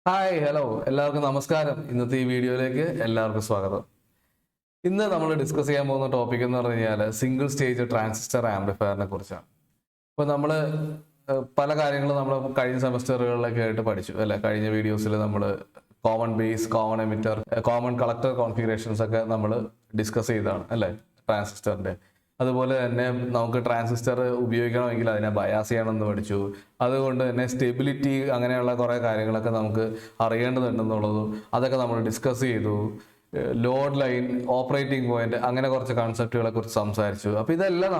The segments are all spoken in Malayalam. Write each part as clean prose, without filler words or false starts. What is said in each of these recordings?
ഹായ് ഹലോ എല്ലാവർക്കും നമസ്കാരം. ഇന്നത്തെ ഈ വീഡിയോയിലേക്ക് എല്ലാവർക്കും സ്വാഗതം. ഇന്ന് നമ്മൾ ഡിസ്കസ് ചെയ്യാൻ പോകുന്ന ടോപ്പിക് എന്ന് പറഞ്ഞു കഴിഞ്ഞാൽ സിംഗിൾ സ്റ്റേജ് ട്രാൻസിസ്റ്റർ ആംപ്ലിഫയറിനെ കുറിച്ചാണ്. ഇപ്പോൾ നമ്മൾ പല കാര്യങ്ങളും നമ്മൾ കഴിഞ്ഞ സെമസ്റ്ററുകളിലൊക്കെ ആയിട്ട് പഠിച്ചു അല്ലെ. കഴിഞ്ഞ വീഡിയോസിൽ നമ്മൾ common base, common emitter, common collector configurations ഒക്കെ നമ്മൾ ഡിസ്കസ് ചെയ്തതാണ് അല്ലേ ട്രാൻസിസ്റ്ററിന്റെ. അതുപോലെ തന്നെ നമുക്ക് ട്രാൻസിസ്റ്റർ ഉപയോഗിക്കണമെങ്കിൽ അതിനെ ബയാസ് ചെയ്യണമെന്ന് പഠിച്ചു. അതുകൊണ്ട് തന്നെ സ്റ്റെബിലിറ്റി അങ്ങനെയുള്ള കുറേ കാര്യങ്ങളൊക്കെ നമുക്ക് അറിയേണ്ടതുണ്ടെന്നുള്ളതും അതൊക്കെ നമ്മൾ ഡിസ്കസ് ചെയ്തു. ലോഡ് ലൈൻ, ഓപ്പറേറ്റിംഗ് പോയിന്റ്, അങ്ങനെ കുറച്ച് കൺസെപ്റ്റുകളെ കുറിച്ച് സംസാരിച്ചു. അപ്പോൾ ഇതെല്ലാം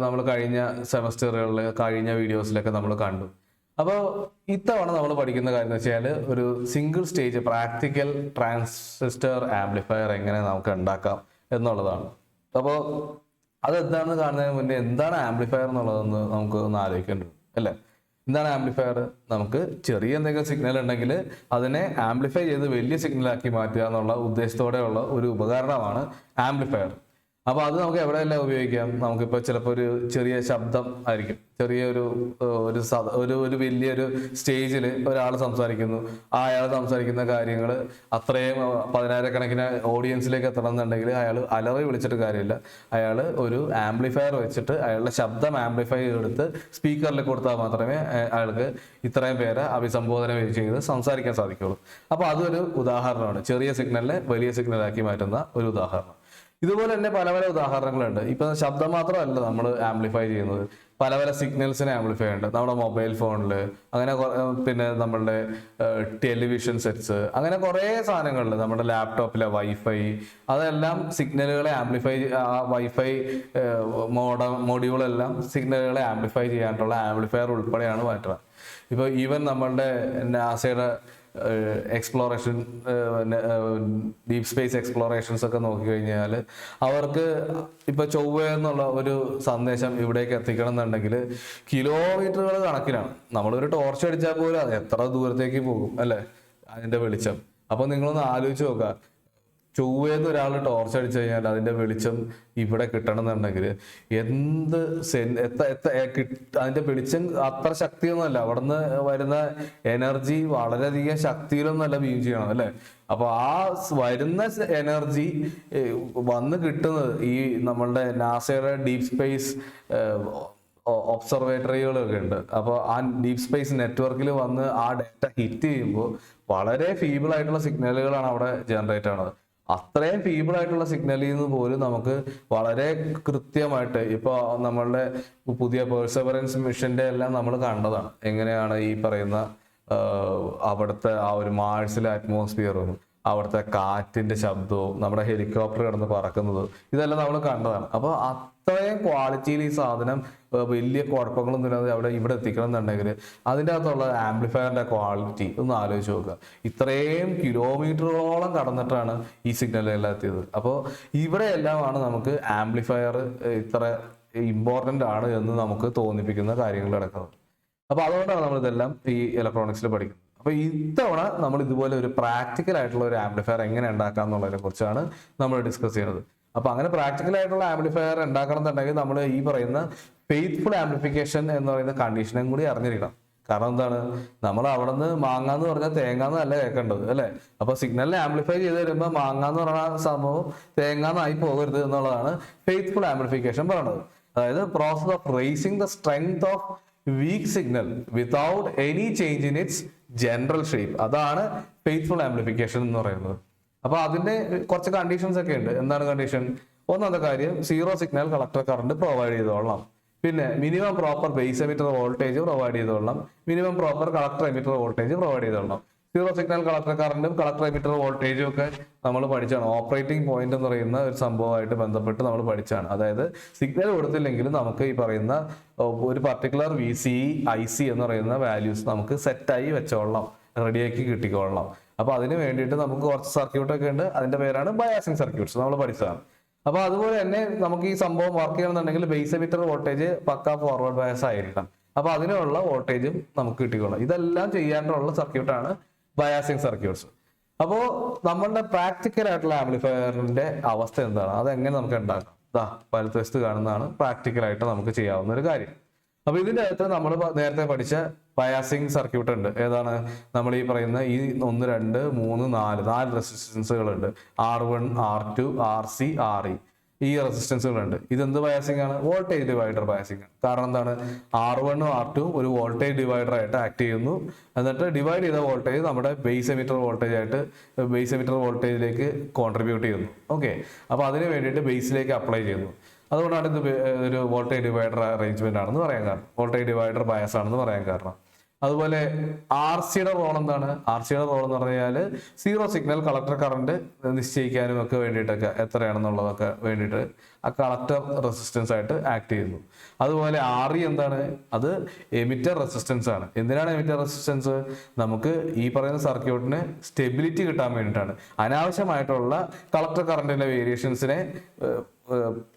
നമ്മൾ കഴിഞ്ഞ സെമസ്റ്ററുകളിൽ കഴിഞ്ഞ വീഡിയോസിലൊക്കെ നമ്മൾ കണ്ടു. അപ്പോൾ ഇത്തവണ നമ്മൾ പഠിക്കുന്ന കാര്യം എന്ന് വെച്ചാൽ ഒരു single stage practical transistor amplifier എങ്ങനെ നമുക്ക് ഉണ്ടാക്കാം എന്നുള്ളതാണ്. അപ്പോൾ അതെന്താണെന്ന് കാണുന്നതിന് മുന്നേ എന്താണ് ആംപ്ലിഫയർ എന്നുള്ളതെന്ന് നമുക്ക് ഒന്ന് ആലോചിക്കേണ്ടത് അല്ലേ. എന്താണ് ആംപ്ലിഫയർ? നമുക്ക് ചെറിയ എന്തെങ്കിലും സിഗ്നൽ ഉണ്ടെങ്കിൽ അതിനെ ആംപ്ലിഫൈ ചെയ്ത് വലിയ സിഗ്നലാക്കി മാറ്റുക എന്നുള്ള ഉദ്ദേശത്തോടെയുള്ള ഒരു ഉപകരണമാണ് ആംപ്ലിഫയർ. അപ്പോൾ അത് നമുക്ക് എവിടെയെല്ലാം ഉപയോഗിക്കാം. നമുക്കിപ്പോൾ ചിലപ്പോൾ ഒരു ചെറിയ ശബ്ദം ആയിരിക്കും, ചെറിയൊരു ഒരു വലിയൊരു സ്റ്റേജിൽ ഒരാൾ സംസാരിക്കുന്നു. അയാൾ സംസാരിക്കുന്ന കാര്യങ്ങൾ അത്രയും പതിനായിരക്കണക്കിന് ഓഡിയൻസിലേക്ക് എത്തണമെന്നുണ്ടെങ്കിൽ അയാൾ അലറി വിളിച്ചിട്ട് കാര്യമില്ല. അയാൾ ഒരു ആംപ്ലിഫയർ വെച്ചിട്ട് അയാളുടെ ശബ്ദം ആംപ്ലിഫൈ ചെയ്തെടുത്ത് സ്പീക്കറിൽ കൊടുത്താൽ മാത്രമേ അയാൾക്ക് ഇത്രയും പേരെ അഭിസംബോധന ചെയ്ത് സംസാരിക്കാൻ സാധിക്കുള്ളൂ. അപ്പോൾ അതൊരു ഉദാഹരണമാണ്, ചെറിയ സിഗ്നലിനെ വലിയ സിഗ്നലാക്കി മാറ്റുന്ന ഒരു ഉദാഹരണം. ഇതുപോലെ തന്നെ പല പല ഉദാഹരണങ്ങളുണ്ട്. ഇപ്പൊ ശബ്ദം മാത്രമല്ല നമ്മൾ ആംപ്ലിഫൈ ചെയ്യുന്നത്, പല പല സിഗ്നൽസിനെ ആംപ്ലിഫൈ ഉണ്ട് നമ്മുടെ മൊബൈൽ ഫോണിൽ, അങ്ങനെ പിന്നെ നമ്മളുടെ ടെലിവിഷൻ സെറ്റ്സ്, അങ്ങനെ കുറേ സാധനങ്ങളിൽ, നമ്മുടെ ലാപ്ടോപ്പിലെ വൈഫൈ, അതെല്ലാം സിഗ്നലുകളെ ആംപ്ലിഫൈ, ആ വൈഫൈ മൊഡ്യൂളെല്ലാം സിഗ്നലുകളെ ആംപ്ലിഫൈ ചെയ്യാനുള്ള ആംപ്ലിഫയർ ഉൾപ്പെടെയാണ് മാറ്റുന്നത്. ഇപ്പോൾ ഈവൻ നമ്മളുടെ നാസയുടെ എക്സ്പ്ലോറേഷൻ, ഡീപ് സ്പേസ് എക്സ്പ്ലോറേഷൻസ് ഒക്കെ നോക്കിക്കഴിഞ്ഞാൽ അവർക്ക് ഇപ്പൊ ചൊവ്വ എന്നുള്ള ഒരു സന്ദേശം ഇവിടേക്ക് എത്തിക്കണം എന്നുണ്ടെങ്കിൽ കിലോമീറ്ററുകൾ കണക്കിനാണ്. നമ്മളൊരു ടോർച്ച് അടിച്ചാൽ പോലും അത് എത്ര ദൂരത്തേക്ക് പോകും അല്ലെ അതിന്റെ വെളിച്ചം. അപ്പൊ നിങ്ങളൊന്ന് ആലോചിച്ച് നോക്കുക, ചൊവ്വേന്ന് ഒരാൾ ടോർച്ച് അടിച്ചു കഴിഞ്ഞാൽ അതിന്റെ വെളിച്ചം ഇവിടെ കിട്ടണം എന്നുണ്ടെങ്കിൽ അതിന്റെ വെളിച്ചം അത്ര ശക്തിയൊന്നുമല്ല, അവിടുന്ന് വരുന്ന എനർജി വളരെയധികം ശക്തിയിലൊന്നുമല്ല ബീം ചെയ്യണം അല്ലെ. അപ്പൊ ആ വരുന്ന എനർജി വന്ന് കിട്ടുന്നത് ഈ നമ്മളുടെ നാസയുടെ ഡീപ് സ്പേസ് ഒബ്സർവേറ്ററികളൊക്കെ ഉണ്ട്. അപ്പോൾ ആ ഡീപ് സ്പേസ് നെറ്റ്വർക്കിൽ വന്ന് ആ ഡേറ്റ ഹിറ്റ് ചെയ്യുമ്പോൾ വളരെ ഫീബിൾ ആയിട്ടുള്ള സിഗ്നലുകളാണ് അവിടെ ജനറേറ്റ് ആവുന്നത്. അത്രയും ഫീബിൾ ആയിട്ടുള്ള സിഗ്നലിൽ നിന്ന് പോലും നമുക്ക് വളരെ കൃത്യമായിട്ട്, ഇപ്പൊ നമ്മളുടെ പുതിയ പെർസെവറൻസ് മിഷന്റെ എല്ലാം നമ്മൾ കണ്ടതാണ് എങ്ങനെയാണ് ഈ പറയുന്ന അവിടുത്തെ ആ ഒരു മാഴ്സിലെ അറ്റ്മോസ്ഫിയറും അവിടുത്തെ കാറ്റിന്റെ ശബ്ദവും നമ്മുടെ ഹെലികോപ്റ്റർ കിടന്ന് പറക്കുന്നത്, ഇതെല്ലാം നമ്മൾ കണ്ടതാണ്. അപ്പോൾ അത്രയും ക്വാളിറ്റിയിൽ ഈ സാധനം വലിയ കുഴപ്പങ്ങളൊന്നും ഇല്ലാതെ ഇവിടെ എത്തിക്കണം എന്നുണ്ടെങ്കിൽ അതിൻ്റെ അകത്തുള്ള ആംപ്ലിഫയറിന്റെ ക്വാളിറ്റി ഒന്ന് ആലോചിച്ച് നോക്കുക. ഇത്രയും കിലോമീറ്ററുകളോളം കടന്നിട്ടാണ് ഈ സിഗ്നലെല്ലാം എത്തിയത്. അപ്പോൾ ഇവിടെയെല്ലാമാണ് നമുക്ക് ആംപ്ലിഫയർ ഇത്ര ഇമ്പോർട്ടൻ്റ് ആണ് എന്ന് നമുക്ക് തോന്നിപ്പിക്കുന്ന കാര്യങ്ങൾ നടക്കുന്നത്. അപ്പോൾ അതുകൊണ്ടാണ് നമ്മൾ ഇതെല്ലാം ഈ ഇലക്ട്രോണിക്സിൽ പഠിക്കുന്നത്. അപ്പൊ ഇത്തവണ നമ്മൾ ഇതുപോലെ ഒരു പ്രാക്ടിക്കൽ ആയിട്ടുള്ള ഒരു ആംപ്ലിഫയർ എങ്ങനെ ഉണ്ടാക്കാം എന്നുള്ളതിനെ കുറിച്ചാണ് നമ്മൾ ഡിസ്കസ് ചെയ്യുന്നത്. അപ്പൊ അങ്ങനെ പ്രാക്ടിക്കൽ ആയിട്ടുള്ള ആംപ്ലിഫയർ ഉണ്ടാക്കണം എന്നുണ്ടെങ്കിൽ നമ്മൾ ഈ പറയുന്ന ഫെയ്ത്ത്ഫുൾ ആംപ്ലിഫിക്കേഷൻ എന്ന് പറയുന്ന കണ്ടീഷനും കൂടി അറിഞ്ഞിരിക്കണം. കാരണം എന്താണ്, നമ്മൾ അവിടെ നിന്ന് മാങ്ങാന്ന് പറഞ്ഞാൽ തേങ്ങാന്നല്ല കേൾക്കേണ്ടത് അല്ലെ. അപ്പൊ സിഗ്നലിനെ ആംപ്ലിഫൈ ചെയ്ത് വരുമ്പോൾ മാങ്ങാന്ന് പറഞ്ഞ സംഭവം തേങ്ങാന്നായി പോകരുത് എന്നുള്ളതാണ് ഫെയ്ത്ത്ഫുൾ ആംപ്ലിഫിക്കേഷൻ പറയുന്നത്. അതായത് process of raising the strength of weak signal without any change in its general shape, അതാണ് ഫെയ്ത്ത്ഫുൾ ആംപ്ലിഫിക്കേഷൻ എന്ന് പറയുന്നത്. അപ്പൊ അതിന്റെ കുറച്ച് കണ്ടീഷൻസ് ഒക്കെ ഉണ്ട്. എന്താണ് കണ്ടീഷൻ? ഒന്നാമത്തെ കാര്യം, zero signal collector current provide ചെയ്തോളണം. പിന്നെ minimum proper base emitter voltage provide ചെയ്തോളണം. Minimum proper collector emitter voltage provide ചെയ്തോളണം. സീറോ സിഗ്നൽ കളക്ടർ കറണ്ടും കളക്ടർ എമിറ്റർ വോൾട്ടേജും ഒക്കെ നമ്മൾ പഠിച്ചാണ്. ഓപ്പറേറ്റിംഗ് പോയിന്റ് എന്ന് പറയുന്ന ഒരു സംഭവമായിട്ട് ബന്ധപ്പെട്ട് നമ്മൾ പഠിച്ചാണ്. അതായത് സിഗ്നൽ കൊടുത്തില്ലെങ്കിലും നമുക്ക് ഈ പറയുന്ന ഒരു പർട്ടിക്കുലർ VC, IC എന്ന് പറയുന്ന വാല്യൂസ് നമുക്ക് സെറ്റായി വെച്ചോളണം, റെഡിയാക്കി കിട്ടിക്കൊള്ളണം. അപ്പൊ അതിന് വേണ്ടിയിട്ട് നമുക്ക് കുറച്ച് സർക്യൂട്ടൊക്കെ ഉണ്ട്, അതിന്റെ പേരാണ് ബയാസിംഗ് സർക്യൂട്ട്സ്, നമ്മൾ പഠിച്ചതാണ്. അപ്പൊ അതുപോലെ തന്നെ നമുക്ക് ഈ സംഭവം വർക്ക് ചെയ്യണമെന്നുണ്ടെങ്കിൽ ബേസ് എമിറ്റർ വോൾട്ടേജ് പക്ക ഫോർവേഡ് ബയസ് ആയിരിക്കണം. അപ്പൊ അതിനുള്ള വോൾട്ടേജും നമുക്ക് കിട്ടിക്കൊള്ളണം. ഇതെല്ലാം ചെയ്യാനുള്ള സർക്യൂട്ടാണ് ബയാസിംഗ് സർക്യൂട്ട്സ്. അപ്പോൾ നമ്മളുടെ പ്രാക്ടിക്കൽ ആയിട്ടുള്ള ആംപ്ലിഫയറിന്റെ അവസ്ഥ എന്താണ്, അതെങ്ങനെ നമുക്ക് ഉണ്ടാക്കാം? വലതുവശത്ത് കാണുന്നതാണ് പ്രാക്ടിക്കലായിട്ട് നമുക്ക് ചെയ്യാവുന്ന ഒരു കാര്യം. അപ്പൊ ഇതിന്റെ അകത്ത് നമ്മൾ നേരത്തെ പഠിച്ച ബയാസിങ് സർക്യൂട്ട് ഉണ്ട്. ഏതാണ്? നമ്മൾ ഈ പറയുന്ന ഈ 1, 2, 3, 4 റെസിസ്റ്റൻസുകളുണ്ട്. R1, R2, RC, RE. ഈ റെസിസ്റ്റൻസുകളുണ്ട്. ഇതെന്ത് ബയാസിംഗ് ആണ്? വോൾട്ടേജ് ഡിവൈഡർ ബയാസിംഗ് ആണ്. കാരണം എന്താണ്? R1ഉം R2ഉം ഒരു വോൾട്ടേജ് ഡിവൈഡർ ആയിട്ട് ആക്ട് ചെയ്യുന്നു. എന്നിട്ട് ഡിവൈഡ് ചെയ്ത വോൾട്ടേജ് നമ്മുടെ ബേസ് എമിറ്റർ വോൾട്ടേജിലേക്ക് കോൺട്രിബ്യൂട്ട് ചെയ്യുന്നു. ഓക്കെ, അപ്പൊ അതിന് വേണ്ടിയിട്ട് ബേസിലേക്ക് അപ്ലൈ ചെയ്യുന്നു. അതുകൊണ്ടാണ് ഇത് ഒരു വോൾട്ടേജ് ഡിവൈഡർ അറേഞ്ച്മെന്റ് ആണെന്ന് പറയാൻ കാരണം, വോൾട്ടേജ് ഡിവൈഡർ ബയസ് ആണെന്ന് പറയാൻ കാരണം. അതുപോലെ RCയുടെ റോൾ എന്താണ്? RCയുടെ റോൾ എന്ന് പറഞ്ഞാൽ സീറോ സിഗ്നൽ കളക്ടർ കറണ്ട് നിശ്ചയിക്കാനും ഒക്കെ വേണ്ടിയിട്ടൊക്കെ എത്രയാണെന്നുള്ളതൊക്കെ വേണ്ടിയിട്ട് ആ കളക്ടർ റെസിസ്റ്റൻസ് ആയിട്ട് ആക്ട് ചെയ്യുന്നു. അതുപോലെ RE എന്താണ്? അത് എമിറ്റർ റെസിസ്റ്റൻസ് ആണ്. എന്തിനാണ് എമിറ്റർ റെസിസ്റ്റൻസ്? നമുക്ക് ഈ പറയുന്ന സർക്യൂട്ടിന് സ്റ്റെബിലിറ്റി കിട്ടാൻ വേണ്ടിയിട്ടാണ്. അനാവശ്യമായിട്ടുള്ള കളക്ടർ കറണ്ടിന്റെ വേരിയേഷൻസിനെ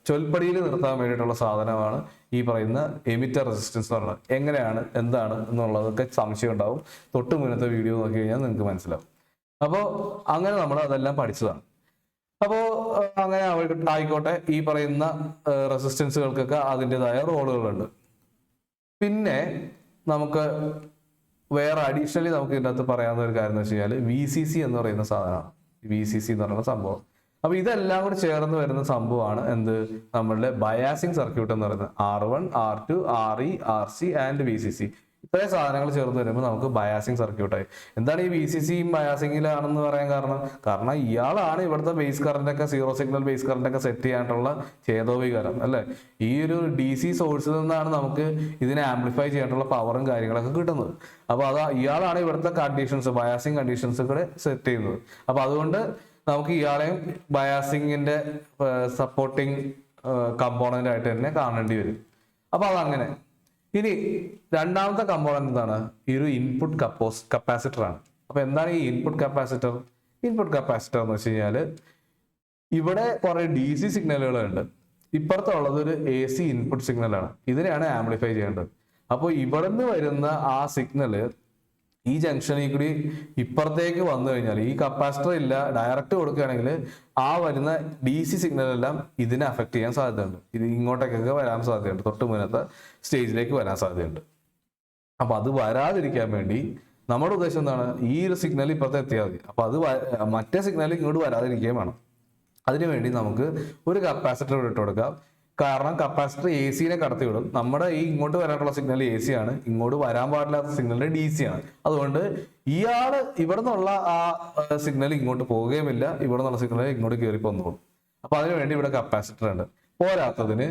ചൊൽപ്പടിയിൽ നിർത്താൻ വേണ്ടിയിട്ടുള്ള സാധനമാണ് ഈ പറയുന്ന എമിറ്റർ റെസിസ്റ്റൻസ് എന്ന് പറയുന്നത്. എങ്ങനെയാണ്, എന്താണ് എന്നുള്ളതൊക്കെ സംശയം ഉണ്ടാവും. തൊട്ട് മുന്നത്തെ വീഡിയോ നോക്കി കഴിഞ്ഞാൽ നിങ്ങൾക്ക് മനസ്സിലാവും. അപ്പോൾ അങ്ങനെ നമ്മൾ അതെല്ലാം പഠിച്ചതാണ്. അപ്പോൾ അങ്ങനെ ആയിക്കോട്ടെ, ഈ പറയുന്ന റെസിസ്റ്റൻസുകൾക്കൊക്കെ അതിൻ്റെതായ റോളുകളുണ്ട്. പിന്നെ നമുക്ക് വേറെ അഡീഷണലി നമുക്ക് ഇതിൻ്റെ അകത്ത് പറയാവുന്ന ഒരു കാര്യം എന്ന് വെച്ച് കഴിഞ്ഞാൽ VCC എന്ന് പറയുന്ന സാധനമാണ്. VCC എന്ന് പറയുന്ന സംഭവം. അപ്പൊ ഇതെല്ലാം കൂടി ചേർന്ന് വരുന്ന സംഭവമാണ് എന്ത്? നമ്മളുടെ ബയാസിംഗ് സർക്യൂട്ട് എന്ന് പറയുന്നത്. R1, R2, RE, RC and VCC. ഇത്രയും സാധനങ്ങൾ ചേർന്ന് വരുമ്പോൾ നമുക്ക് ബയാസിംഗ് സർക്യൂട്ടായി. എന്താണ് ഈ VCCയും ബയാസിംഗിലാണെന്ന് പറയാൻ കാരണം? കാരണം ഇയാളാണ് ഇവിടുത്തെ ബേസ് കറന്റ് ഒക്കെ, സീറോ സിഗ്നൽ ബേസ് കറന്റ് ഒക്കെ സെറ്റ് ചെയ്യാനുള്ള ചേതോവികാരം അല്ലെ. ഈ ഒരു DC സോഴ്സിൽ നിന്നാണ് നമുക്ക് ഇതിനെ ആംപ്ലിഫൈ ചെയ്യാനുള്ള പവറും കാര്യങ്ങളൊക്കെ കിട്ടുന്നത്. അപ്പൊ ഇയാളാണ് ഇവിടുത്തെ കണ്ടീഷൻസ്, ബയാസിംഗ് കണ്ടീഷൻസ് കൂടെ സെറ്റ് ചെയ്യുന്നത്. അപ്പൊ അതുകൊണ്ട് നമുക്ക് ഇയാളെയും ബയാസിങ്ങിന്റെ സപ്പോർട്ടിങ് കമ്പോണന്റ് ആയിട്ട് തന്നെ കാണേണ്ടി വരും. അപ്പൊ അതങ്ങനെ. ഇനി രണ്ടാമത്തെ കമ്പോണന്റ് എന്താണ്? ഈ ഒരു ഇൻപുട്ട് കപ്പാസിറ്റർ ആണ്. അപ്പൊ എന്താണ് ഈ ഇൻപുട്ട് കപ്പാസിറ്റർ? ഇൻപുട്ട് കപ്പാസിറ്റർ എന്ന് വെച്ച് കഴിഞ്ഞാല് ഇവിടെ കുറെ DC സിഗ്നലുകളുണ്ട്. ഇപ്പുറത്തുള്ളത് ഒരു AC ഇൻപുട്ട് സിഗ്നലാണ്. ഇതിനെയാണ് ആംപ്ലിഫൈ ചെയ്യേണ്ടത്. അപ്പോൾ ഇവിടെ നിന്ന് വരുന്ന ആ സിഗ്നല് ഈ ജംഗ്ഷനിൽ കൂടി ഇപ്പുറത്തേക്ക് വന്നു കഴിഞ്ഞാൽ, ഈ കപ്പാസിറ്റർ ഇല്ല ഡയറക്റ്റ് കൊടുക്കുകയാണെങ്കിൽ ആ വരുന്ന DC സിഗ്നൽ എല്ലാം ഇതിനെ അഫക്ട് ചെയ്യാൻ സാധ്യതയുണ്ട്. ഇത് ഇങ്ങോട്ടേക്കൊക്കെ വരാൻ സാധ്യതയുണ്ട്, തൊട്ട് മുന്നത്തെ സ്റ്റേജിലേക്ക് വരാൻ സാധ്യതയുണ്ട്. അപ്പൊ അത് വരാതിരിക്കാൻ വേണ്ടി നമ്മുടെ ഉദ്ദേശം എന്താണ്? ഈ ഒരു സിഗ്നൽ ഇപ്പുറത്തെ എത്തിയാൽ മതി. അപ്പൊ അത് മറ്റേ സിഗ്നൽ ഇങ്ങോട്ട് വരാതിരിക്കുകയും വേണം. അതിനുവേണ്ടി നമുക്ക് ഒരു കപ്പാസിറ്റർ ഇട്ട് കൊടുക്കാം. കാരണം കപ്പാസിറ്റർ AC-നെ കടത്തി വിടും. നമ്മുടെ ഈ ഇങ്ങോട്ട് വരാനുള്ള സിഗ്നൽ AC ആണ്, ഇങ്ങോട്ട് വരാൻ പാടില്ലാത്ത സിഗ്നൽ DC ആണ്. അതുകൊണ്ട് ഇയാള് ഇവിടെ നിന്നുള്ള ആ സിഗ്നൽ ഇങ്ങോട്ട് പോവുകയുമില്ല, ഇവിടെ നിന്നുള്ള സിഗ്നൽ ഇങ്ങോട്ട് കയറി പോന്നോളും. അപ്പൊ അതിനുവേണ്ടി ഇവിടെ കപ്പാസിറ്റർ ഉണ്ട്. പോരാത്തതിന്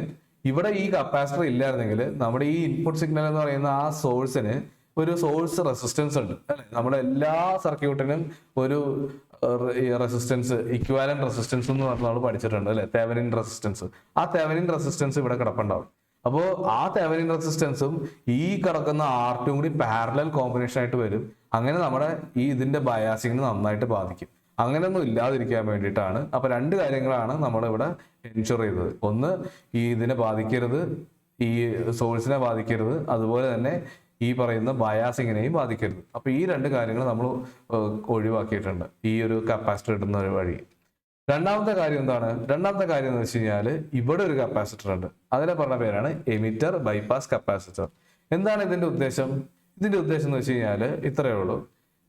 ഇവിടെ ഈ കപ്പാസിറ്റർ ഇല്ലായിരുന്നെങ്കിൽ നമ്മുടെ ഈ ഇൻപുട്ട് സിഗ്നൽ എന്ന് പറയുന്ന ആ സോഴ്സിന് ഒരു സോഴ്സ് റെസിസ്റ്റൻസ് ഉണ്ട് അല്ലെ. നമ്മുടെ എല്ലാ സർക്യൂട്ടിനും ഒരു റെസിസ്റ്റൻസ്, ഇക്വാലന്റ് റെസിസ്റ്റൻസ് എന്ന് പറഞ്ഞാൽ നമ്മൾ പഠിച്ചിട്ടുണ്ട് അല്ലെ, തെവെനിൻ റെസിസ്റ്റൻസ്. ആ തെവെനിൻ റെസിസ്റ്റൻസ് ഇവിടെ കിടപ്പുണ്ടാവും. അപ്പോൾ ആ തെവെനിൻ റെസിസ്റ്റൻസും ഈ കിടക്കുന്ന R2 കൂടി പാരലൽ കോമ്പിനേഷൻ ആയിട്ട് വരും. അങ്ങനെ നമ്മുടെ ഇതിന്റെ ബയാസിങ്ങിന് നന്നായിട്ട് ബാധിക്കും. അങ്ങനെയൊന്നും ഇല്ലാതിരിക്കാൻ വേണ്ടിയിട്ടാണ്. അപ്പൊ രണ്ട് കാര്യങ്ങളാണ് നമ്മളിവിടെ എൻഷുർ ചെയ്തത്. ഒന്ന്, ഈ ഇതിനെ ബാധിക്കരുത്, ഈ സോഴ്സിനെ ബാധിക്കരുത്, അതുപോലെ തന്നെ ഈ പറയുന്ന ബയാസിങ്ങിനെയും ബാധിക്കരുത്. അപ്പൊ ഈ രണ്ട് കാര്യങ്ങൾ നമ്മൾ ഒഴിവാക്കിയിട്ടുണ്ട് ഈ ഒരു കപ്പാസിറ്റർ ഇടുന്ന ഒരു വഴി. രണ്ടാമത്തെ കാര്യം എന്താണ്? രണ്ടാമത്തെ കാര്യം എന്ന് വെച്ച് കഴിഞ്ഞാൽ ഇവിടെ ഒരു കപ്പാസിറ്റർ ഉണ്ട്. അതിനെ പറഞ്ഞ പേരാണ് എമിറ്റർ ബൈപാസ് കപ്പാസിറ്റർ. എന്താണ് ഇതിന്റെ ഉദ്ദേശം? ഇതിന്റെ ഉദ്ദേശം എന്ന് വെച്ച് കഴിഞ്ഞാൽ ഇത്രയേ ഉള്ളൂ.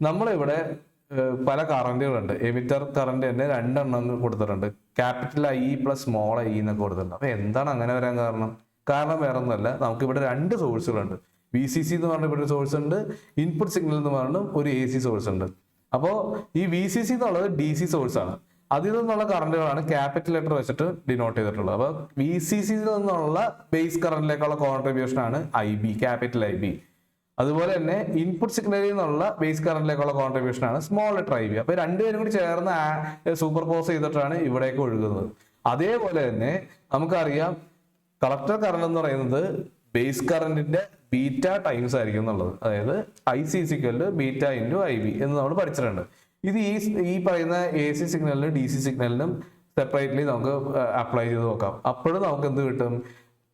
നമ്മളിവിടെ പല കറന്റുകളുണ്ട്. എമിറ്റർ കറന്റ് തന്നെ രണ്ടെണ്ണം കൊടുത്തിട്ടുണ്ട്. Capital I plus small I എന്നൊക്കെ കൊടുത്തിട്ടുണ്ട്. അപ്പൊ എന്താണ് അങ്ങനെ വരാൻ കാരണം? കാരണം വേറെ ഒന്നുമല്ല, നമുക്ക് ഇവിടെ രണ്ട് സോഴ്സുകളുണ്ട്. VCC എന്ന് പറഞ്ഞ ഇവിടെ ഒരു സോഴ്സ് ഉണ്ട്, ഇൻപുട്ട് സിഗ്നൽ എന്ന് പറഞ്ഞ ഒരു AC സോഴ്സ് ഉണ്ട്. അപ്പോൾ ഈ VCC എന്നുള്ളത് DC സോഴ്സ് ആണ്. അതിൽ നിന്നുള്ള കറന്റുകളാണ് ക്യാപിറ്റൽ ലെറ്റർ വെച്ചിട്ട് ഡിനോട്ട് ചെയ്തിട്ടുള്ളത്. അപ്പൊ VCC നിന്നുള്ള ബേസ് കറന്റിലേക്കുള്ള കോൺട്രിബ്യൂഷൻ ആണ് IB, ക്യാപിറ്റൽ IB. അതുപോലെ തന്നെ ഇൻപുട്ട് സിഗ്നലിൽ നിന്നുള്ള ബേസ് കറന്റിലേക്കുള്ള കോൺട്രിബ്യൂഷൻ ആണ് സ്മോൾ ലെറ്റർ IB. അപ്പൊ രണ്ടുപേരും കൂടി ചേർന്ന് സൂപ്പർ പോസ് ചെയ്തിട്ടാണ് ഇവിടേക്ക് ഒഴുകുന്നത്. അതേപോലെ തന്നെ നമുക്കറിയാം കളക്ടർ കറന്റ് എന്ന് പറയുന്നത് ബേസ് കറന്റിന്റെ ബീറ്റ ടൈംസ് ആയിരിക്കും എന്നുള്ളത്. അതായത് IC ബീറ്റ ഇൻറ്റു IB എന്ന് നമ്മൾ പഠിച്ചിട്ടുണ്ട്. ഇത് ഈ പറയുന്ന AC സിഗ്നലിനും DC സിഗ്നലിനും സെപ്പറേറ്റ്ലി നമുക്ക് അപ്ലൈ ചെയ്ത് നോക്കാം. അപ്പോഴും നമുക്ക് എന്ത് കിട്ടും?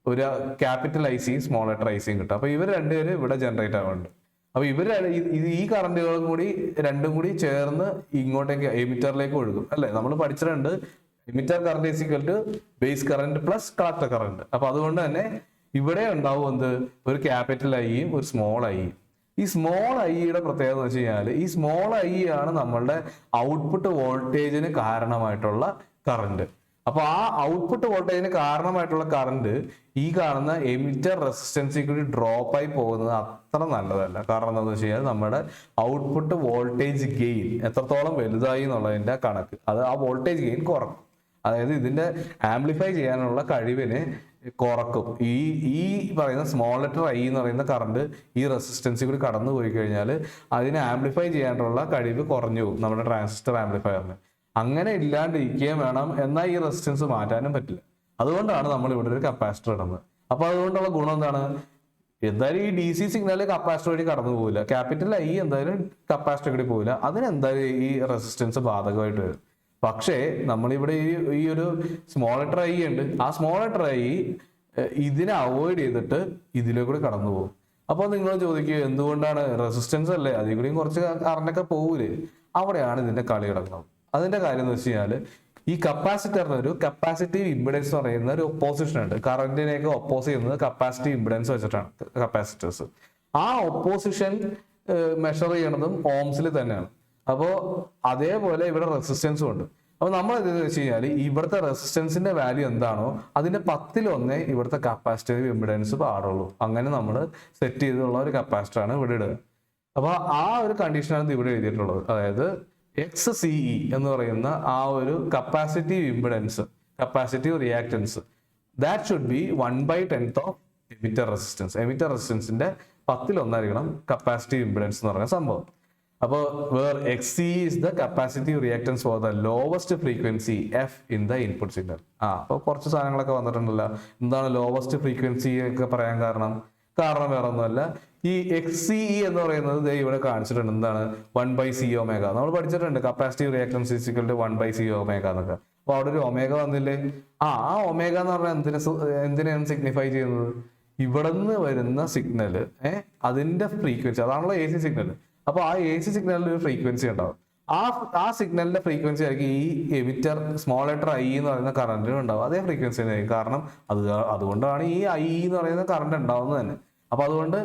ഒരു ക്യാപിറ്റൽ IC സ്മോൾ ലെറ്റർ ICയും കിട്ടും. അപ്പൊ ഇവർ രണ്ടുപേരും ഇവിടെ ജനറേറ്റ് ആവുന്നുണ്ട്. അപ്പൊ ഈ കറന്റുകളും കൂടി രണ്ടും കൂടി ചേർന്ന് ഇങ്ങോട്ടേക്ക് എമിറ്ററിലേക്ക് ഒഴുകും അല്ലെ. നമ്മൾ പഠിച്ചിട്ടുണ്ട് emitter current is equal to base current plus collector current. അപ്പൊ അതുകൊണ്ട് തന്നെ ഇവിടെ ഉണ്ടാവും എന്ത്, ഒരു ക്യാപിറ്റൽ ഐയും ഒരു സ്മോൾ ഐയും. ഈ സ്മോൾ ഐയുടെ പ്രത്യേകത എന്ന് വെച്ച് കഴിഞ്ഞാൽ ഈ സ്മോൾ ഐ ആണ് നമ്മളുടെ ഔട്ട്പുട്ട് വോൾട്ടേജിന് കാരണമായിട്ടുള്ള കറണ്ട്. അപ്പൊ ആ ഔട്ട്പുട്ട് വോൾട്ടേജിന് കാരണമായിട്ടുള്ള കറണ്ട് ഈ കാണുന്ന എമിറ്റർ റെസിസ്റ്റൻസിൽ കൂടി ഡ്രോപ്പ് ആയി പോകുന്നത് അത്ര നല്ലതല്ല. കാരണം എന്താണെന്ന് വെച്ച് കഴിഞ്ഞാൽ നമ്മുടെ ഔട്ട്പുട്ട് വോൾട്ടേജ് ഗെയിൻ എത്രത്തോളം വലുതായി എന്നുള്ളതിന്റെ കണക്ക്, അത് ആ വോൾട്ടേജ് ഗെയിൻ കുറക്കും. അതായത് ഇതിന്റെ ആംപ്ലിഫൈ ചെയ്യാനുള്ള കഴിവിനെ കുറക്കും. ഈ പറയുന്ന സ്മോൾ ലെറ്റർ ഐ എന്ന് പറയുന്ന കറണ്ട് ഈ റെസിസ്റ്റൻസിൽ കൂടി കടന്നു പോയി കഴിഞ്ഞാൽ അതിനെ ആംപ്ലിഫൈ ചെയ്യാനുള്ള കഴിവ് കുറഞ്ഞു പോകും നമ്മുടെ ട്രാൻസിസ്റ്റർ ആംപ്ലിഫയറിന്. അങ്ങനെ ഇല്ലാണ്ടിരിക്കുകയും വേണം, എന്നാൽ ഈ റെസിസ്റ്റൻസ് മാറ്റാനും പറ്റില്ല. അതുകൊണ്ടാണ് നമ്മൾ ഇവിടെ ഒരു കപ്പാസിറ്റർ ഇടുന്നത്. അപ്പൊ അതുകൊണ്ടുള്ള ഗുണം എന്താണ്, എന്തായാലും ഈ ഡി സി സിഗ്നൽ കപ്പാസിറ്റർ വഴി കടന്നു പോകില്ല, ക്യാപിറ്റൽ ഐ എന്തായാലും കപ്പാസിറ്റർ കൂടി പോകില്ല, അതിനെന്തായാലും ഈ റെസിസ്റ്റൻസ് ബാധകമായിട്ട് വരും. പക്ഷേ നമ്മളിവിടെ ഈ ഒരു സ്മോൾ ലെറ്റർ ഐ ഉണ്ട്, ആ സ്മോൾ ലെറ്റർ ഐ ഇതിനെ അവോയ്ഡ് ചെയ്തിട്ട് ഇതിലേക്കൂടി കടന്നു പോകും. അപ്പൊ നിങ്ങൾ ചോദിക്കുക എന്തുകൊണ്ടാണ്, റെസിസ്റ്റൻസ് അല്ലേ, അതിൽ കൂടിയും കുറച്ച് കറണ്ടൊക്കെ പോകൂലേ. അവിടെയാണ് ഇതിന്റെ കളി കിടക്കുന്നത്. അതിന്റെ കാര്യം എന്ന് വെച്ച് കഴിഞ്ഞാൽ ഈ കപ്പാസിറ്ററിന് ഒരു കപ്പാസിറ്റീവ് ഇമ്പിഡൻസ് എന്ന് പറയുന്ന ഒരു ഒപ്പോസിഷൻ ഉണ്ട്. കറന്റിനെയൊക്കെ ഒപ്പോസ് ചെയ്യുന്നത് കപ്പാസിറ്റീവ് ഇമ്പിഡൻസ് വെച്ചിട്ടാണ് കപ്പാസിറ്റേഴ്സ്. ആ ഒപ്പോസിഷൻ മെഷർ ചെയ്യണതും ഓംസിൽ തന്നെയാണ്. അപ്പോൾ അതേപോലെ ഇവിടെ റെസിസ്റ്റൻസും ഉണ്ട്. അപ്പൊ നമ്മൾ എന്തെന്ന് വെച്ച് കഴിഞ്ഞാൽ ഇവിടുത്തെ റെസിസ്റ്റൻസിന്റെ വാല്യൂ എന്താണോ അതിന്റെ 10-1 ഇവിടുത്തെ കപ്പാസിറ്റീവ് ഇമ്പിഡൻസ് പാടുള്ളൂ. അങ്ങനെ നമ്മൾ സെറ്റ് ചെയ്തിട്ടുള്ള ഒരു കപ്പാസിറ്ററാണ് ഇവിടെ ഇടുക. അപ്പൊ ആ ഒരു കണ്ടീഷനാണ് ഇവിടെ എഴുതിയിട്ടുള്ളത്. അതായത് XCE എന്ന് പറയുന്ന ആ ഒരു capacitive impedance, capacitive reactance, that should be 1/10 of emitter resistance. Emitter റെസിസ്റ്റൻസിന്റെ 10-1 ആയിരിക്കണം കപ്പാസിറ്റീവ് ഇമ്പിഡൻസ് എന്ന് പറയുന്ന സംഭവം. അപ്പോൾ where XCE is the capacitive reactance for the lowest frequency F in the input signal. അപ്പോൾ കുറച്ച് സാധനങ്ങളൊക്കെ വന്നിട്ടുണ്ടല്ലോ. എന്താണ് ലോവസ്റ്റ് ഫ്രീക്വൻസി ഒക്കെ പറയാൻ കാരണം വേറെ ഒന്നുമല്ല, ഈ XCE എന്ന് പറയുന്നത് ഇവിടെ കാണിച്ചിട്ടുണ്ട്. എന്താണ് 1/C ഒമേഗ. നമ്മൾ പഠിച്ചിട്ടുണ്ട് capacitive reactance equal to 1/C omega എന്നൊക്കെ. അപ്പൊ അവിടെ ഒരു ഒമേഗ വന്നില്ലേ. ആ ഒമേഗ എന്ന് പറഞ്ഞാൽ എന്തിനാണ് സിഗ്നിഫൈ ചെയ്യുന്നത്, ഇവിടെ നിന്ന് വരുന്ന സിഗ്നല് അതിന്റെ ഫ്രീക്വൻസി, അതാണല്ലോ AC സിഗ്നൽ. അപ്പൊ ആ AC സിഗ്നലിൽ ഒരു ഫ്രീക്വൻസി ഉണ്ടാവും. ആ സിഗ്നലിന്റെ ഫ്രീക്വൻസി ആയിരിക്കും ഈ എമിറ്റർ സ്മോൾ ലെറ്റർ ഐ എന്ന് പറയുന്ന കറന്റിനും ഉണ്ടാവും. അതേ ഫ്രീക്വൻസി ആയിരിക്കും. കാരണം അതുകൊണ്ടാണ് ഈ ഐ എന്ന് പറയുന്ന കറണ്ട് ഉണ്ടാവുന്നത് തന്നെ. അപ്പൊ അതുകൊണ്ട്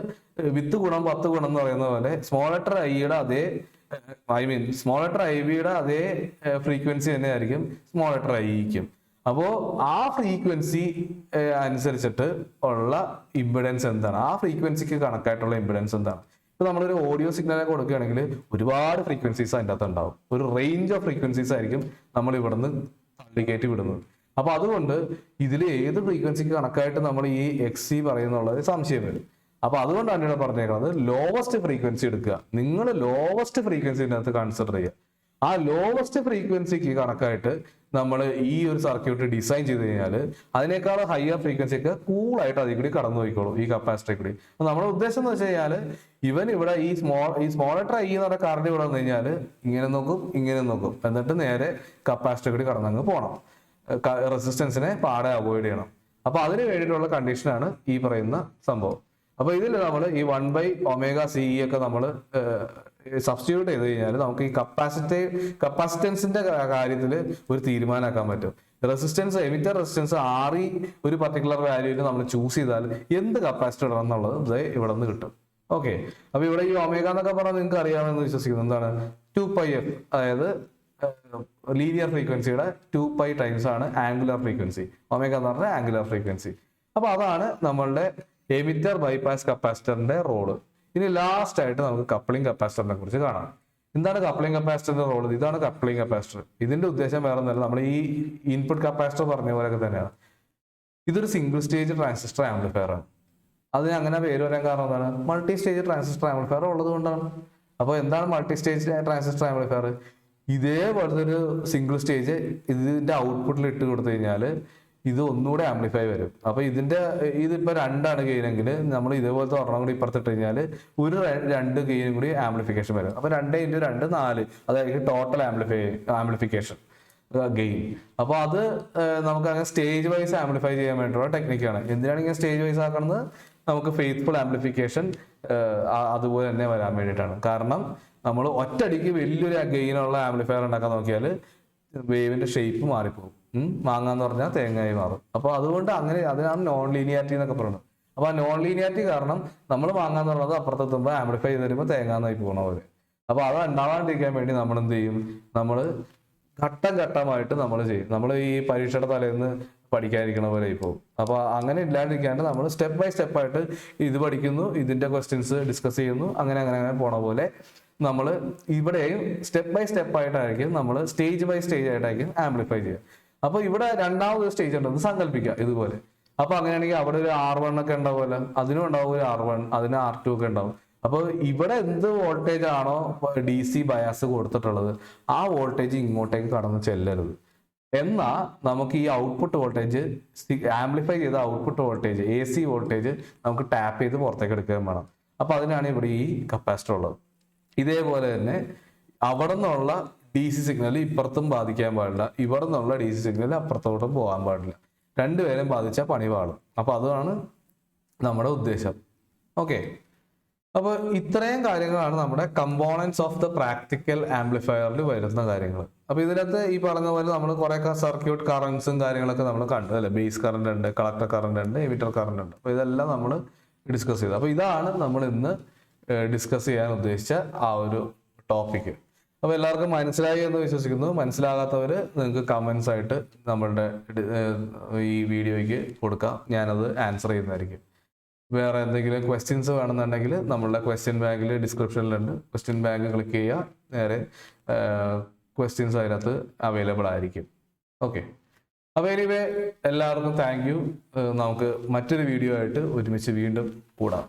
വിത്ത് ഗുണം 10 ഗുണം എന്ന് പറയുന്ന പോലെ സ്മോൾ ലെറ്റർ ഐയുടെ അതേ സ്മോൾ ലെറ്റർ ഐ ബിയുടെ അതേ ഫ്രീക്വൻസി തന്നെ ആയിരിക്കും സ്മോൾ ലെറ്റർ ഐക്കും. അപ്പോ ആ ഫ്രീക്വൻസി അനുസരിച്ചിട്ട് ഉള്ള ഇമ്പിഡൻസ് എന്താണ്, ആ ഫ്രീക്വൻസിക്ക് കണക്കായിട്ടുള്ള ഇമ്പിഡൻസ് എന്താണ്. ഇപ്പൊ നമ്മളൊരു ഓഡിയോ സിഗ്നൽ കൊടുക്കുകയാണെങ്കിൽ ഒരുപാട് ഫ്രീക്വൻസീസ് അതിൻ്റെ അകത്ത് ഉണ്ടാവും. ഒരു റേഞ്ച് ഓഫ് ഫ്രീക്വൻസീസ് ആയിരിക്കും നമ്മൾ ഇവിടുന്ന് തള്ളിക്കയറ്റി വിടുന്നത്. അപ്പൊ അതുകൊണ്ട് ഇതിൽ ഏത് ഫ്രീക്വൻസിക്ക് കണക്കായിട്ട് നമ്മൾ ഈ XC പറയുന്നുള്ളത് സംശയം വരും. അപ്പൊ അതുകൊണ്ടാണ് ഇവിടെ പറഞ്ഞേക്കുന്നത് ലോവസ്റ്റ് ഫ്രീക്വൻസി എടുക്കുക. നിങ്ങൾ ലോവസ്റ്റ് ഫ്രീക്വൻസിനകത്ത് കൺസിഡർ ചെയ്യുക. ആ ലോവസ്റ്റ് ഫ്രീക്വൻസിക്ക് കണക്കായിട്ട് നമ്മൾ ഈ ഒരു സർക്യൂട്ട് ഡിസൈൻ ചെയ്ത് കഴിഞ്ഞാൽ അതിനേക്കാൾ ഹയർ ഫ്രീക്വൻസി ഒക്കെ കൂളായിട്ട് അതിൽ കൂടി കടന്നു പോയിക്കോളും ഈ കപ്പാസിറ്ററിൽ കൂടി. നമ്മുടെ ഉദ്ദേശം എന്ന് വെച്ച് കഴിഞ്ഞാൽ ഇവൻ ഇവിടെ ഈ സ്മോൾ ലെറ്റർ ഐ എന്ന് പറഞ്ഞ കറണ്ട് ഇവിടെ വന്നു കഴിഞ്ഞാൽ ഇങ്ങനെ നോക്കും, എന്നിട്ട് നേരെ കപ്പാസിറ്റർ കൂടി കടന്നങ്ങ് പോകണം. റെസിസ്റ്റൻസിനെ പാടെ അവോയ്ഡ് ചെയ്യണം. അപ്പൊ അതിന് വേണ്ടിയിട്ടുള്ള കണ്ടീഷനാണ് ഈ പറയുന്ന സംഭവം. അപ്പൊ ഇതിൽ നമ്മൾ ഈ 1/ωCE ഒക്കെ നമ്മൾ സബ്സ്റ്റിറ്റ്യൂട്ട് ചെയ്ത് കഴിഞ്ഞാൽ നമുക്ക് ഈ കപ്പാസിറ്റൻസിന്റെ കാര്യത്തിൽ ഒരു തീരുമാനമാക്കാൻ പറ്റും. റെസിസ്റ്റൻസ് എമിറ്റർ റെസിസ്റ്റൻസ് RE ഒരു പർട്ടിക്കുലർ വാല്യൂവിൽ നമ്മൾ ചൂസ് ചെയ്താൽ എന്ത് കപ്പാസിറ്റർ ഇടണം എന്നുള്ളത് ഇവിടെ നിന്ന് കിട്ടും. ഓക്കെ, അപ്പൊ ഇവിടെ ഈ ഒമേഗ എന്നൊക്കെ പറഞ്ഞാൽ നിങ്ങൾക്ക് അറിയാമെന്ന് വിശ്വസിക്കുന്നു. എന്താണ് 2πf, അതായത് ലീനിയർ ഫ്രീക്വൻസിയുടെ 2π ടൈംസ് ആണ് ആംഗുലർ ഫ്രീക്വൻസി. ഒമേഗ എന്ന് പറഞ്ഞാൽ ആംഗുലർ ഫ്രീക്വൻസി. അപ്പൊ അതാണ് നമ്മളുടെ എമിറ്റർ ബൈപാസ് കപ്പാസിറ്ററിന്റെ റോള്. ഇനി ലാസ്റ്റ് ആയിട്ട് നമുക്ക് കപ്ലിംഗ് കപ്പാസിറ്ററിനെ കുറിച്ച് കാണാം. എന്താണ് കപ്ലിംഗ് കപ്പാസിറ്ററിന്റെ റോള്? ഇതാണ് കപ്ലിംഗ് കപ്പാസിറ്റർ. ഇതിന്റെ ഉദ്ദേശം വേറെ ഒന്നല്ല, നമ്മൾ ഈ ഇൻപുട്ട് കപ്പാസിറ്റർ പറഞ്ഞ പോലെയൊക്കെ തന്നെയാണ്. ഇതൊരു സിംഗിൾ സ്റ്റേജ് ട്രാൻസിസ്റ്റർ ആംപ്ലിഫയർ ആണ്. അതിന് അങ്ങനെ പേര് വരാൻ കാരണം എന്താണ്? മൾട്ടി സ്റ്റേജ് ട്രാൻസിസ്റ്റർ ആംപ്ലിഫയർ ഉള്ളത് കൊണ്ടാണ്. അപ്പോൾ എന്താണ് മൾട്ടി സ്റ്റേജ് ട്രാൻസിസ്റ്റർ ആംപ്ലിഫയർ? ഇതേപോലത്തെ ഒരു സിംഗിൾ സ്റ്റേജ് ഇതിന്റെ ഔട്ട്പുട്ടിൽ ഇട്ട് കൊടുത്തു കഴിഞ്ഞാൽ ഇത് ഒന്നുകൂടെ ആംപ്ലിഫൈ വരും. അപ്പൊ ഇതിപ്പോ 2 ഗെയിനെങ്കിൽ നമ്മൾ ഇതേപോലത്തെ ഒരെണ്ണം കൂടി ഇപ്പുറത്തിട്ട് കഴിഞ്ഞാൽ ഒരു 2 ഗെയിനും കൂടി ആംപ്ലിഫിക്കേഷൻ വരും. അപ്പൊ 2 × 2 4, അതായിരിക്കും ടോട്ടൽ ആംപ്ലിഫിക്കേഷൻ ഗെയിൻ. അപ്പൊ അത് നമുക്ക് അങ്ങനെ സ്റ്റേജ് വൈസ് ആംപ്ലിഫൈ ചെയ്യാൻ വേണ്ടിയുള്ള ടെക്നിക്കാണ്. എന്തിനാണ് ഇങ്ങനെ സ്റ്റേജ് വൈസ് ആക്കുന്നത്? നമുക്ക് ഫെയ്ത്ത്ഫുൾ ആംപ്ലിഫിക്കേഷൻ അതുപോലെ തന്നെ വരാൻ വേണ്ടിയിട്ടാണ്. കാരണം നമ്മൾ ഒറ്റയടിക്ക് വലിയൊരു ഗെയിനുള്ള ആംപ്ലിഫയർ ഉണ്ടാക്കാൻ നോക്കിയാൽ വേവിന്റെ ഷേപ്പ് മാറിപ്പോകും. മാങ്ങാന്ന് പറഞ്ഞാൽ തേങ്ങയായി മാറും. അപ്പൊ അതുകൊണ്ട് അതിനാണ് നോൺ ലീനിയാരിറ്റി എന്നൊക്കെ പറയുന്നത്. അപ്പൊ ആ നോൺ ലീനിയാരിറ്റി കാരണം നമ്മൾ വാങ്ങാന്ന് പറയുന്നത് അപ്പുറത്തെത്തുമ്പോൾ ആംപ്ലിഫൈ ചെയ്ത് വരുമ്പോൾ തേങ്ങാന്നായി പോകണ പോലെ. അപ്പൊ അത് ഉണ്ടാവാണ്ടിരിക്കാൻ വേണ്ടി നമ്മൾ എന്ത് ചെയ്യും, നമ്മൾ ഘട്ടം ഘട്ടമായിട്ട് നമ്മൾ ചെയ്യും. നമ്മൾ ഈ പരീക്ഷയുടെ തലേന്ന് പഠിക്കാതിരിക്കണ പോലെ ഇപ്പോൾ. അപ്പൊ അങ്ങനെ ഇല്ലാണ്ടിരിക്കാണ്ട് നമ്മൾ സ്റ്റെപ്പ് ബൈ സ്റ്റെപ്പ് ആയിട്ട് ഇത് പഠിക്കുന്നു, ഇതിന്റെ ക്വസ്റ്റ്യൻസ് ഡിസ്കസ് ചെയ്യുന്നു, അങ്ങനെ അങ്ങനെ അങ്ങനെ പോണ പോലെ നമ്മൾ ഇവിടെയും സ്റ്റെപ്പ് ബൈ സ്റ്റെപ്പ് ആയിട്ടായിരിക്കും നമ്മൾ സ്റ്റേജ് ബൈ സ്റ്റേജ് ആയിട്ടായിരിക്കും ആംപ്ലിഫൈ ചെയ്യുക. അപ്പൊ ഇവിടെ രണ്ടാമതൊരു സ്റ്റേജ് ഉണ്ടെന്ന് സങ്കല്പിക്കുക ഇതുപോലെ. അപ്പൊ അങ്ങനെയാണെങ്കിൽ അവിടെ ഒരു R1 ഒക്കെ ഉണ്ടാവുമല്ലോ, അതിനും ഉണ്ടാവും ഒരു R1, അതിന് R2 ഒക്കെ ഉണ്ടാവും. അപ്പൊ ഇവിടെ എന്ത് വോൾട്ടേജ് ആണോ DC ബയാസ് കൊടുത്തിട്ടുള്ളത് ആ വോൾട്ടേജ് ഇങ്ങോട്ടേക്ക് കടന്ന് ചെല്ലരുത്. എന്നാ നമുക്ക് ഈ ഔട്ട്പുട്ട് വോൾട്ടേജ്, ആംപ്ലിഫൈ ചെയ്ത ഔട്ട്പുട്ട് വോൾട്ടേജ്, AC വോൾട്ടേജ് നമുക്ക് ടാപ്പ് ചെയ്ത് പുറത്തേക്ക് എടുക്കുകയും വേണം. അപ്പൊ അതിനാണ് ഇവിടെ ഈ കപ്പാസിറ്റർ ഉള്ളത്. ഇതേപോലെ തന്നെ അവിടെ നിന്നുള്ള DC സിഗ്നൽ ഇപ്പുറത്തും ബാധിക്കാൻ പാടില്ല, ഇവിടെ നിന്നുള്ള DC സിഗ്നൽ അപ്പുറത്തോട്ടും പോകാൻ പാടില്ല. രണ്ടുപേരും ബാധിച്ച പണി പാടും. അപ്പൊ അതാണ് നമ്മുടെ ഉദ്ദേശം. ഓക്കെ, അപ്പൊ ഇത്രയും കാര്യങ്ങളാണ് നമ്മുടെ കമ്പോണൻസ് ഓഫ് ദ പ്രാക്ടിക്കൽ ആംപ്ലിഫയറിൽ വരുന്ന കാര്യങ്ങൾ. അപ്പൊ ഇതിനകത്ത് ഈ പറഞ്ഞ പോലെ നമ്മൾ കുറെ സർക്യൂട്ട് കറൻസും കാര്യങ്ങളൊക്കെ നമ്മൾ കണ്ടു അല്ലെ. ബേസ് കറന്റ് ഉണ്ട്, കളക്ടർ കറന്റ് ഉണ്ട്, എമിറ്റർ കറന്റ് ഉണ്ട്. അപ്പൊ ഇതെല്ലാം നമ്മൾ ഡിസ്കസ് ചെയ്തു. അപ്പൊ ഇതാണ് നമ്മൾ ഇന്ന് ഡിസ്കസ് ചെയ്യാൻ ഉദ്ദേശിച്ച ആ ഒരു ടോപ്പിക്. അപ്പൊ എല്ലാവർക്കും മനസ്സിലായി എന്ന് വിശ്വസിക്കുന്നു. മനസ്സിലാകാത്തവര് നിങ്ങൾക്ക് കമന്റ്സ് ആയിട്ട് നമ്മളുടെ ഈ വീഡിയോയ്ക്ക് കൊടുക്കാം, ഞാനത് ആൻസർ ചെയ്യുന്നതായിരിക്കും. വേറെ എന്തെങ്കിലും ക്വസ്റ്റ്യൻസ് വേണമെന്നുണ്ടെങ്കിൽ നമ്മളുടെ ക്വസ്റ്റ്യൻ ബാങ്കിൽ ഡിസ്ക്രിപ്ഷനിലുണ്ട്. ക്വസ്റ്റ്യൻ ബാങ്ക് ക്ലിക്ക് ചെയ്യുക, നേരെ ക്വസ്റ്റ്യൻസ് അതിനകത്ത് അവൈലബിൾ ആയിരിക്കും. ഓക്കെ, അപ്പോൾ എനിവേ എല്ലാവർക്കും താങ്ക് യു. നമുക്ക് മറ്റൊരു വീഡിയോ ആയിട്ട് ഒരുമിച്ച് വീണ്ടും കൂടാം.